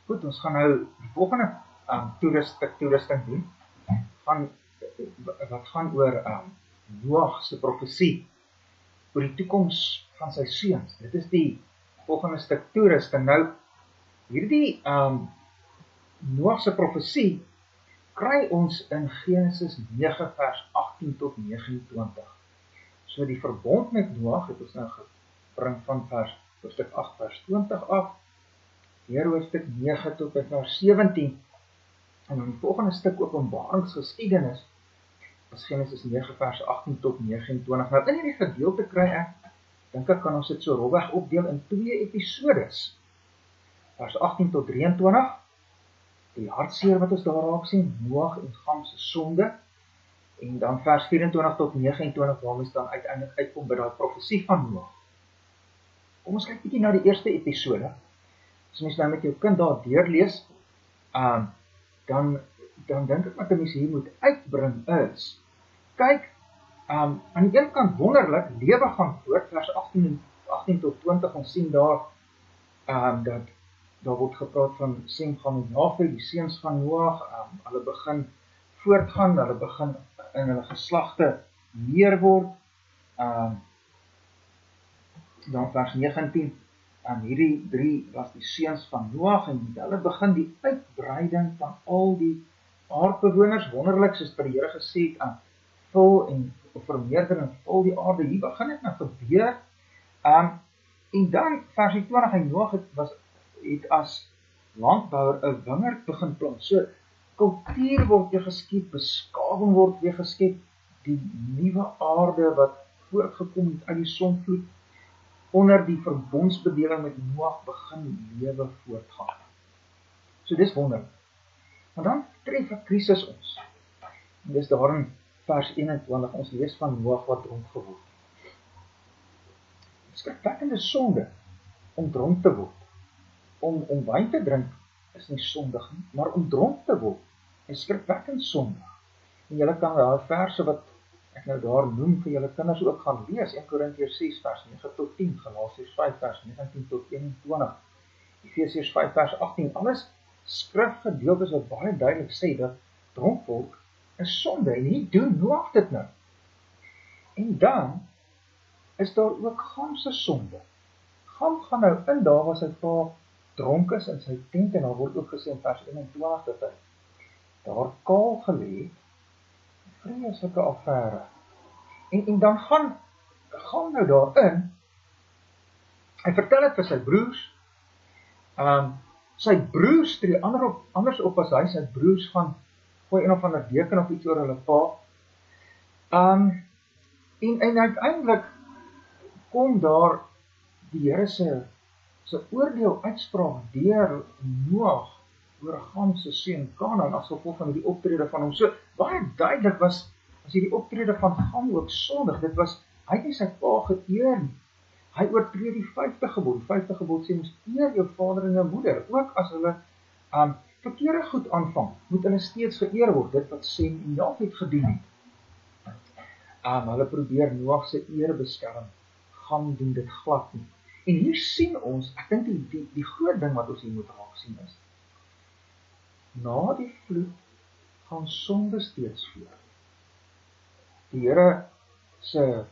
Goed, ons gaan nou die volgende toerusting doen, wat gaan oor Noag se profesie, oor die toekoms van sy seuns. Dit is die volgende stuk toerusting. Nou, hierdie Noag se profesie kry ons in Genesis 9 vers 18 tot 29. So die verbond met Noag het ons nou gebring van hoofstuk 8 vers 20 af, deur hoofstuk 9 tot by vers 17, en dan die volgende stuk Openbaringsgeskiedenis, is Genesis 9 vers 18 tot 29. Nou in hierdie gedeelte kry ek, dink ek kan ons dit so rolweg opdeel in 2 episodes. Vers 18 tot 23, die hartseer wat ons daar raak sien, Noag en Gam se sonde, en dan vers 24 tot 29, waar ons dan uiteindelik uitkom by daai profesie van Noag. Kom ons kyk bietjie na die eerste episode. As mens nou met jou kind daar deurlees, dan dink ek wat 'n mens hier moet uitbring is, kyk, aan die een kant wonderlik, lewe gaan voort, vers 18 tot 20, ons sien daar, dat daar word gepraat van Sem, Gam en Jafet, die seuns van Noag, hulle begin voortgaan, hulle begin in hulle geslagte meer word, dan vers 19, hierdie 3 was die seuns van Noag, en hulle begin die uitbreiding van al die aardbewoners, wonderlik, soos by die Here gesê het, vul en vermeerder en vul die aarde, hier begin dit nou gebeur, en dan vers 20, en Noag het as landbouer 'n wingerd begin plant, so kultuur word weer geskep, beskawing word weer geskep, die nuwe aarde wat voortgekom het uit die sonvloed, onder die verbondsbedeling met Noag begin lewe voortgaan. So dis wonderlik. Maar dan tref 'n krisis ons. En dis daar in vers 21, ons lees van Noag wat dronk geword het. Skrikwekkende sonde om dronk te word. Om wyn te drink is nie sondig nie, maar om dronk te word is skrikwekkend sondig. En julle kan daai verse wat ek nou daar noem vir julle kinders ook gaan lees, 1 Korintiërs 6 vers 9 tot 10, Galasiërs 5 vers 19 tot 21, Efesiërs 5 vers 18, alles skrifgedeeltes wat baie duidelik sê dat dronk word is sonde, en hier doen Noag dit nou. En dan is daar ook Gam se sonde. Gam gaan nou in daar waar sy pa dronk is in sy tent, en daar word ook gesê in vers 21 dat hy daar kaal gelê het, vreeslike affære. En dan gaan nou daarin, hy vertel het vir sy broers, sy broers tree anders op as hy, sy broers gaan gooi een of ander deken of iets oor hulle pa, en uiteindelik kom daar die Here se oordeel uitspraak deur Noag oor Gam se seun Kanaan as gevolg van die optrede van hom. So baie duidelik was hierdie optrede van Gam ook sondig. Dit was, hy het nie sy pa geëer nie. Hy oortree die 5de gebod. Die 5de gebod sê ons eer jou vader en jou moeder. Ook as hulle verkeerde goed aanvang, moet hulle steeds geëer word. Dit wat Sem en Jafet gedoen het. Hulle probeer Noag se eer beskerm. Gam doen dit glad nie. En hier sien ons, ek dink die groot ding wat ons hier moet raak sien is, na die vloed gaan sonde steeds voort. Die Here se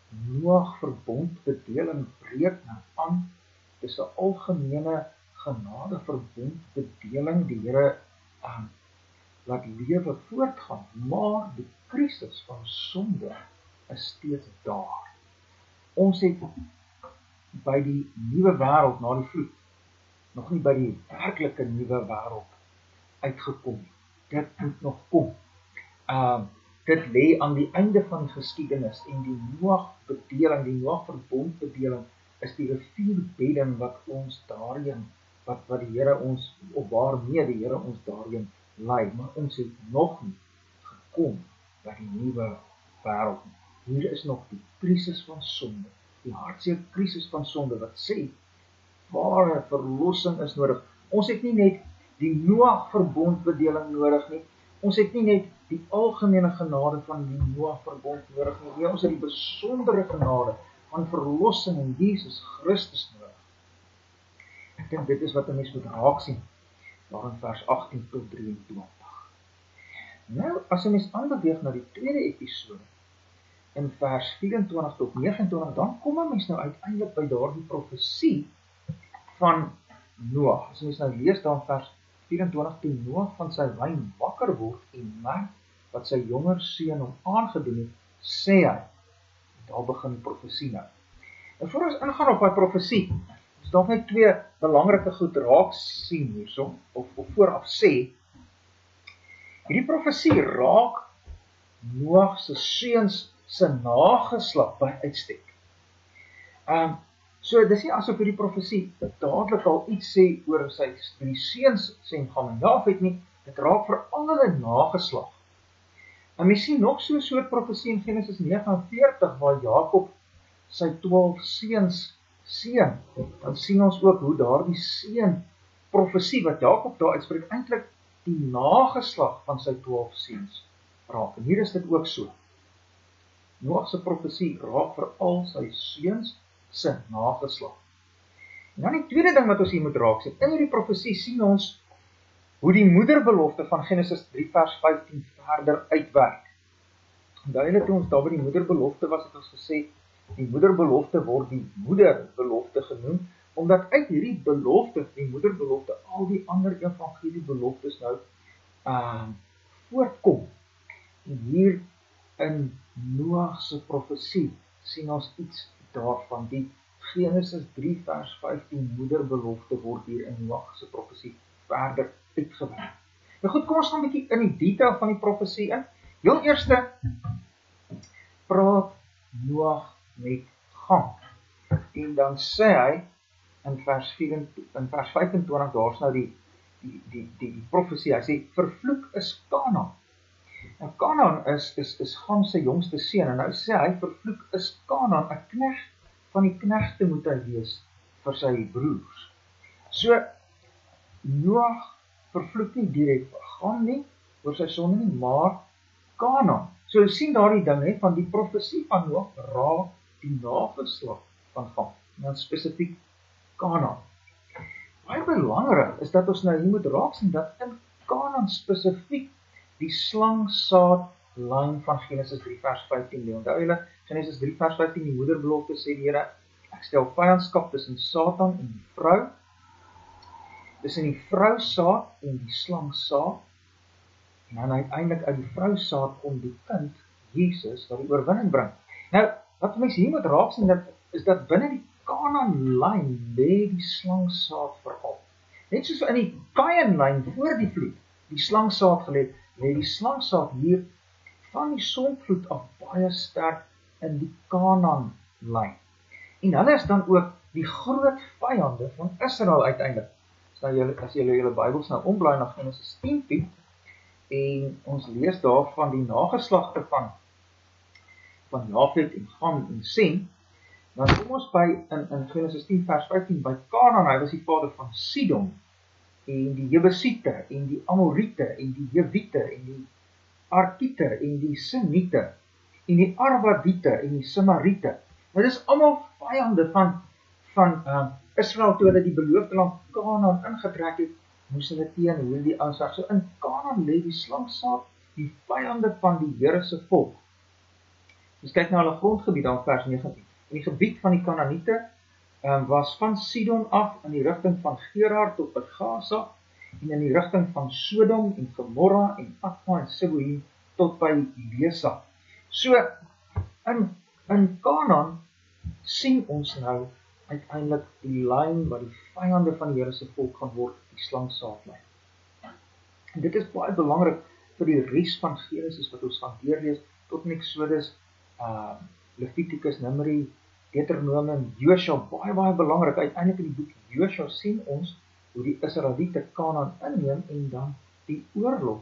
Noag verbondbedeling breek nou aan. Dis 'n algemene genade verbondbedeling. Die Here laat lewe voortgaan, maar die krisis van sonde is steeds daar. Ons het by die nuwe wêreld na die vloed nog nie by die werklike nuwe wêreld uitgekom. Dit moet nog kom. Dit lê aan die einde van die geskiedenis, en die Noag-bedeling, die Noag-verbondbedeling is die rivierbedding wat ons daarheen, wat die Here ons, of waarmee die Here ons daarheen lei, maar ons het nog nie gekom by die nuwe wêreld. Hier is nog die krisis van sonde, die hartseer krisis van sonde wat sê, ware verlossing is nodig. Ons het nie net die Noag-verbondbedeling nodig nie, ons het nie net die algemene genade van die Noag-verbond nodig nie, ons het die besondere genade van verlossing in Jesus Christus nodig. Ek dink dit is wat 'n mens moet raak sien. daar in vers 18 tot 23. Nou, as jy mens aanbeweeg na die tweede episode, in vers 24 tot 29, dan kom 'n mens nou uiteindelik by daardie profesie van Noag. As jy mens nou lees daar in vers 24, toe Noag van sy wyn wakker word en merk wat sy jonger seun hom aangedoen het, sê hy, daar begin die profesie nou. En voor ons ingaan op die profesie, ons dalk net twee belangrike goed raak sien hierso, of vooraf sê, hierdie profesie raak Noag se seuns se nageslag by uitstek. So dis nie asof hierdie profesie dadelik al iets sê oor sy drie seuns, Sem, Gam en Jafet nie, dit raak vir al hulle nageslag. En mens sien nog so 'n soort profesie in Genesis 49 waar Jakob sy 12 seuns seën. Dan sien ons ook hoe daardie seun profesie wat Jakob daar uitspreek eintlik die nageslag van sy 12 seuns raak. En hier is dit ook so. Noag se profesie raak vir al sy seuns se nageslag. En dan die tweede ding wat ons hier moet raak sien, in hierdie profesie sien ons hoe die moederbelofte van Genesis 3 vers 15 verder uitwerk. Onthou julle toe ons daar by die moederbelofte was, het ons gesê, die moederbelofte word die moederbelofte genoem, omdat uit hierdie belofte, die moederbelofte, al die ander evangeliebeloftes nou voortkom. En hier in Noag se profesie sien ons iets daarvan. Die Genesis 3 vers 15 moederbelofte word hier in Noag se profesie verder uitgewerk. Nou goed, kom ons gaan 'n bietjie in die detail van die profesie in. Heel eerste praat Noag met Gam. En dan sê hy in vers 25, daar's nou die profesie. Hy sê vervloek is Kanaan. Nou Kanaan is Gam se jongste seun en nou sê hy vervloek is Kanaan, 'n knegt van die knegte moet hy wees vir sy broers. So Noag vervloek nie direk Gam nie oor sy sonde nie, maar Kanaan. So sien daardie ding van die profesie van Noag raak die nageslag van Gam, en dan spesifiek Kanaan. Baie belangrik is dat ons nou hier moet raak sien dat in Kanaan spesifiek die slangsaadlyn van Genesis 3 vers 15 lê. Onthou julle, Genesis 3 vers 15, die moederbelofte sê die Here, ek stel vyandskap tussen Satan en die vrou, tussen die vrousaad en die slangsaad, en dan uiteindelik uit die vrousaad kom die kind, Jesus, wat die oorwinning bring. Nou, wat mense hier moet raak sien, is dat binne die Kanaan-lyn lê die slangsaad veral. Net soos in die Kain-lyn voor die vloed, die slangsaad gelê, lê die slangsaad hier van die sondvloed af baie sterk in die Kanaan-lyn. En hulle is dan ook die groot vyande van Israel uiteindelik. As julle julle Bybels nou omblaai na Genesis 10 toe, en ons lees daarvan die nageslagte van Jafet en Gam en Sem, dan kom ons by in Genesis 10 vers 15 by Kanaan. Hy was die vader van Sidon en die Jebusiete en die Amoriete en die Jewiete en die Arkiete en die Siniete en die Arvadiete en die Samariete. Nou dis almal vyande van Israel toe hulle die beloofde land Kanaan ingetrek het, moes hulle teen hierdie aanslag. So in Kanaan lê die slangsaad, die vyande van die Here se volk. Ons kyk na hulle grondgebied dan vers 19. In die gebied van die Kanaaniete was van Sidon af in die rigting van Gerar tot by Gaza en in die rigting van Sodom en Gomorra en Adma en Seboim tot by Lesa. So in Kanaan sien ons nou uiteindelik die lyn wat die vyande van die Here se volk gaan word, die slangsaadlyn. En dit is baie belangrik vir die res van Genesis wat ons gaan deurlees tot in Exodus, Levitikus, Numeri, Deuteronomium, Josua, baie belangrik. Uiteindelik in die boek Josua sien ons hoe die Israeliete Kanaan inneem en dan die oorlog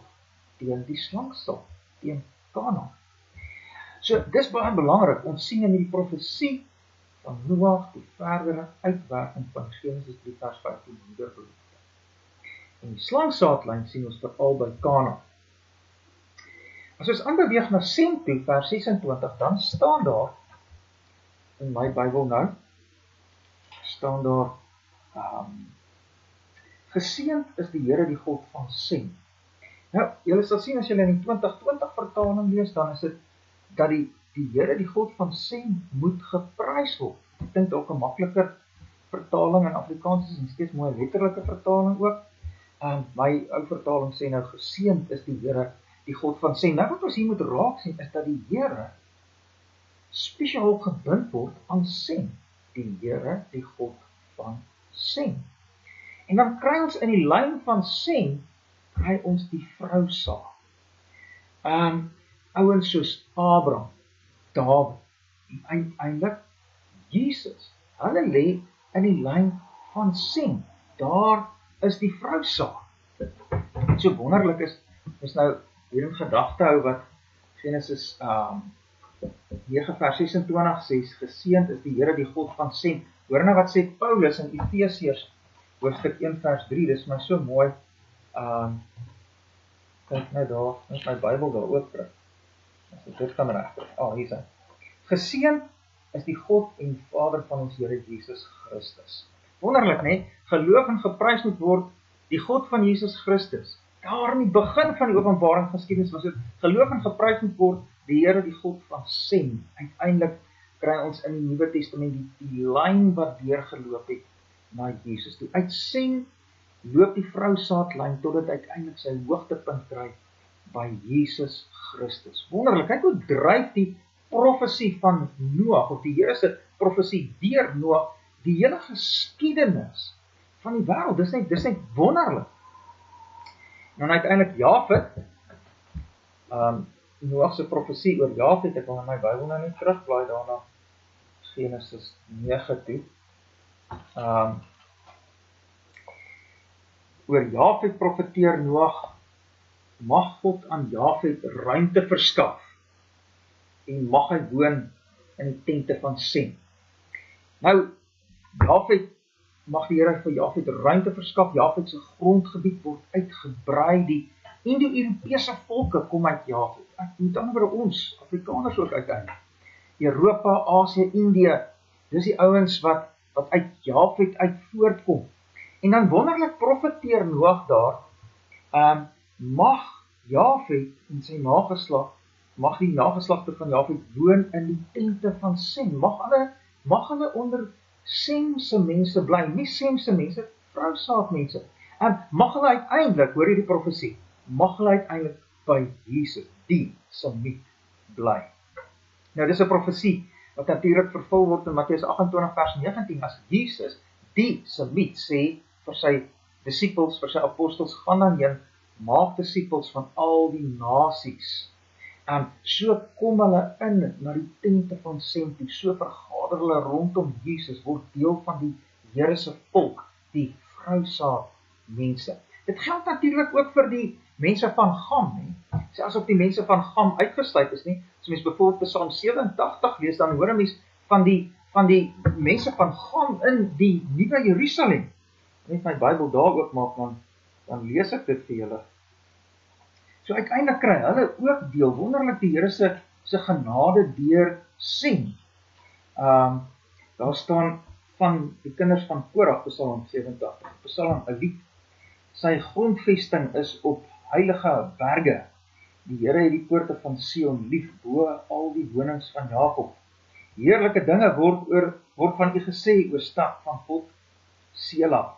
teen die slangsaad, teen Kanaan. So dis baie belangrik. Ons sien in die profesie van Noag die verdere uitwerking van Genesis 3 vers 15 moederbelofte. En die slangsaadlyn sien ons veral by Kanaan. As ons aanbeweeg na Sem toe, vers 26, dan staan daar, in my Bybel nou, staan daar, Geseënd is die Here, die God van Sem. Nou, julle sal sien as julle in die 2020 vertaling lees, dan is dit dat die Here, die God van Sem, moet geprys word. Ek dink ook 'n makliker vertaling in Afrikaans is en steeds mooi letterlike vertaling ook. My ou vertaling sê nou, geseënd is die Here, die God van Sem. Nou wat ons hier moet raak sien, is dat die Here spesiaal gebind word aan Sem. Die Here, die God van Sem. En dan kry ons in die lyn van Sem, kry ons die vrousaad. Ouens soos Abraham, Dawid, en uiteindelik Jesus, hulle lê in die lyn van Sem. Daar is die vrousaad. Wat so wonderlik is nou hier in gedagte hou wat Genesis 9 vers 26 sê, geseënd is die Here, die God van Sem. Hoor nou wat sê Paulus in Efesiërs hoofstuk 1 vers 3, dis my so mooi. Kyk nou daar, net my Bybel daar oopbring. As ek dit kan regkry. Hier is hy. Geseënd is die God en Vader van ons Here Jesus Christus. Wonderlik, né? Geloof en geprys moet word die God van Jesus Christus. Daar in die begin van die Openbaring geskiedenis was dit geloof en geprys moet word die Here, die God van Sem. Uiteindelik kry ons in die Nuwe Testament die lyn wat deurgeloop het na Jesus toe. Uit Sem loop die vrousaadlyn totdat uiteindelik sy hoogtepunt kry by Jesus Christus. Wonderlik, kyk hoe dryf die profesie van Noag, of die Here se profesie deur Noag, die hele geskiedenis van die wêreld. Dis net wonderlik. En dan uiteindelik Jafet, Noag se profesie oor Jafet, ek wil in my Bybel nou net terugblaai daarna, Genesis 9 toe. Oor Jafet profeteer Noag, mag God aan Jafet ruimte verskaf, en mag hy woon in die tente van Sem. Nou, Jafet, mag die Here vir Jafet ruimte verskaf, Jafet se grondgebied word uitgebrei, die Indo-Europese volke kom uit Jafet, met ander woorde ons, Afrikaners ook uiteindelik, Europa, Asië, Indië, dis die ouens wat uit Jafet uit voortkom, en dan wonderlik profeteer Noag daar, mag Jafet en sy nageslag, mag die nageslagte van Jafet woon in die tente van Sem, mag hulle onder Semse mense bly, nie Semse mense, vrousaadmense, en mag hulle uiteindelik, hoor jy die profesie, mag hulle uiteindelik by Jesus, die Semiet, bly. Nou, dis 'n profesie, wat natuurlik vervul word in Matteus 28 vers 19, as Jesus, die Semiet, sê vir sy disippels, vir sy apostels, gaan dan heen, maak disippels van al die nasies. So kom hulle in na die tente van Sem toe, so vergader hulle rondom Jesus, word deel van die Here se volk, die vrousaad mense. Dit geld natuurlik ook vir die mense van Gam, nie? Selfs op die mense van Gam uitgesluit is, nie? As mens byvoorbeeld Psalm 87 lees, dan hoor 'n mens van die mense van Gam in die Nuwe Jerusalem. Net my Bybel daar oopmaak, dan lees ek dit vir julle. So uiteindelik kry hulle ook deel, wonderlik die Here se genade deur Sem. Daar staan van die kinders van Korag, Psalm 87, Psalm 'n lied. Sy grondvesting is op heilige berge. Die Here het die poorte van Sion lief, bo al die wonings van Jakob. Heerlike dinge word van u gesê, o stad van God, Sela.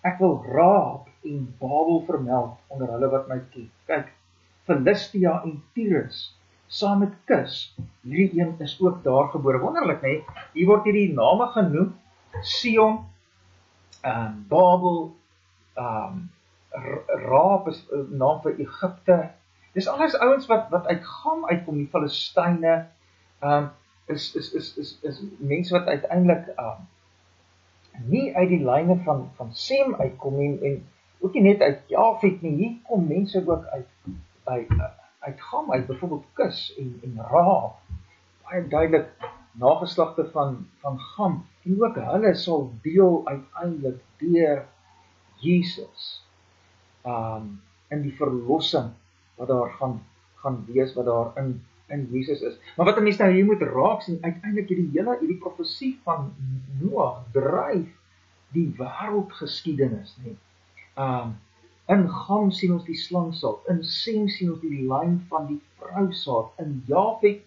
Ek wil Raab en Babel vermeld onder hulle wat my ken. Kyk, Philistia en Tyrus, saam met Kus, hierdie een is ook daar gebore. Wonderlik, nee, hier word hierdie name genoem, Sion, Babel, Raab is naam vir Egipte. Dis alles ouens wat uit Gam uitkom, die Filistyne, is mense wat uiteindelik nie uit die lyne van Sem uitkom en ook nie net uit Jafet nie, hier kom mense ook uit Gam uit, byvoorbeeld Kus en Raab, baie duidelik nageslagte van Gam, en ook hulle sal deel uiteindelik deur Jesus in die verlossing wat daar gaan wees, wat daar in Jesus is. Maar wat 'n mens nou hier moet raak sien, uiteindelik hierdie profesie van Noag dryf die wêreldgeskiedenis, nee. In Gam sien ons die slangsaad, in Sem sien ons die lyn van die vrousaad, in Jafet,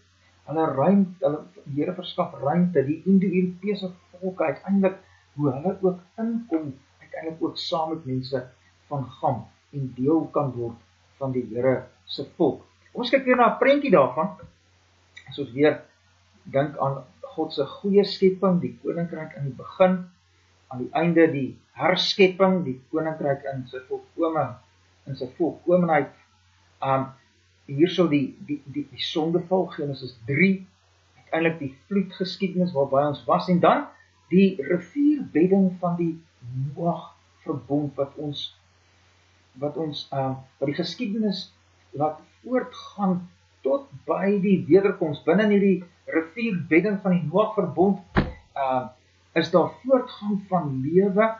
die Here verskaf ruimte, die Indo-Europese volke uiteindelik, hoe hulle ook inkom, uiteindelik ook saam met mense van Gam, en deel kan word van die Here se volk. Ons kyk weer na 'n prentjie daarvan, as ons weer dink aan God se goeie skepping, die koninkryk in die begin, aan die einde die herskepping, die koninkryk in sy volkomenheid. Hierso die sondeval, Genesis 3, uiteindelik die vloedgeskiedenis waarby ons was, en dan die rivierbedding van die Noag verbond wat die geskiedenis laat voortgaan tot by die wederkoms. Binne hierdie rivierbedding van die Noag verbond is daar voortgang van lewe.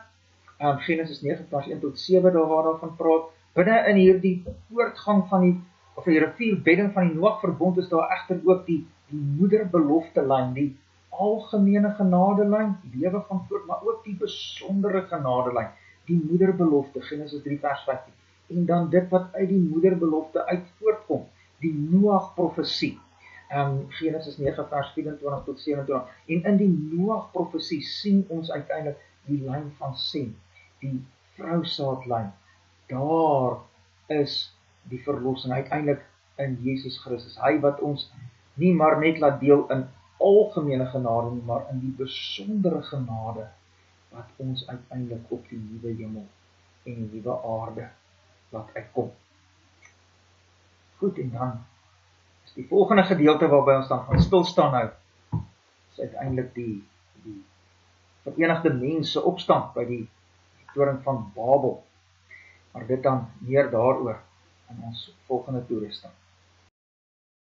Genesis 9 vers 1 tot 7 daar waar daarvan praat. Binne in hierdie voortgang van die rivierbedding van die Noag verbond is daar egter ook die moederbelofte lyn, die algemene genadelyn, lewe gaan voort, maar ook die besondere genadelyn, die moederbelofte, Genesis 3 vers 15. En dan dit wat uit die moederbelofte uit voortkom, die Noag profesie. Genesis 9 vers 24 tot 27. En in die Noag profesie sien ons uiteindelik die lyn van Sem, die vrousaadlyn. Daar is die verlossing uiteindelik in Jesus Christus. Hy wat ons nie maar net laat deel in algemene genade nie, maar in die besondere genade wat ons uiteindelik op die nuwe hemel en die nuwe aarde laat uitkom. Goed, en dan is die volgende gedeelte waarby ons dan gaan stilstaan nou, is uiteindelik die verenigde mense opstand by die toring van Babel. Maar dit dan meer daaroor in ons volgende toerusting.